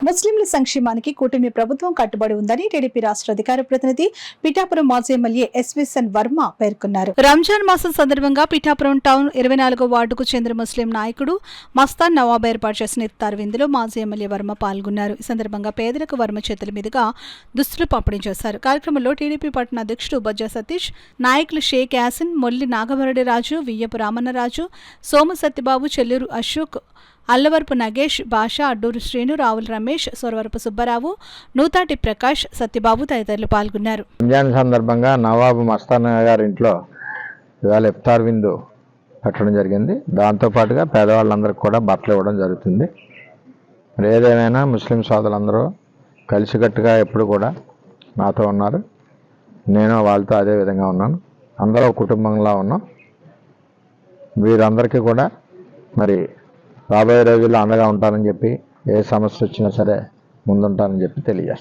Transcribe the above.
ముస్లింల సంక్షేమానికి కూటమి ప్రభుత్వం కట్టుబడి ఉందని టీడీపీ రాష్ట్ర అధికార ప్రతినిధి పిఠాపురం మాజీ ఎమ్మెల్యే ఎస్విఎన్ వర్మ పేర్కొన్నారు. రంజాన్ మాసం సందర్భంగా పిఠాపురం టౌన్ 24వ వార్డుకు చెందిన ముస్లిం నాయకుడు మస్తాన్ నవాబ్ ఏర్పాటు చేసిన ఇఫ్తార్ విందులో మాజీ ఎమ్మెల్యే వర్మ పాల్గొన్నారు. ఈ సందర్భంగా పేదలకు వర్మ చేతుల మీదుగా దుస్తులు పంపిణీ చేశారు. కార్యక్రమంలో టీడీపీ పట్టణ అధ్యక్షుడు బొజ్జా సతీష్, నాయకులు షేక్ యాసిన్, మొల్లి నాగవరడి రాజు, వియ్యపు రామన్నరాజు, సోము సత్యబాబు, చెల్లూరు అశోక్, అల్లవరపు నగేష్, భాష, అడ్డూరు శ్రీను, రావుల రమేష్, సొరవరపు సుబ్బారావు, నూతాటి ప్రకాష్, సత్యబాబు తదితరులు పాల్గొన్నారు. రంజాన్ సందర్భంగా నవాబు మస్తాన్ గారి ఇంట్లో ఇవాళ ఇఫ్తార్ విందు పెట్టడం జరిగింది. దాంతోపాటుగా పేదవాళ్ళందరికీ కూడా బట్టలు ఇవ్వడం జరుగుతుంది. మరి ఏదేమైనా ముస్లిం సోదరులందరూ కలిసికట్టుగా ఎప్పుడు కూడా నాతో ఉన్నారు. నేను వాళ్ళతో అదే విధంగా ఉన్నాను. అందరూ కుటుంబంలా ఉన్నాం. వీరందరికీ కూడా మరి రాబోయే రోజుల్లో అండగా ఉంటానని చెప్పి, ఏ సమస్య వచ్చినా సరే ముందుంటానని చెప్పి తెలియజేస్తాను.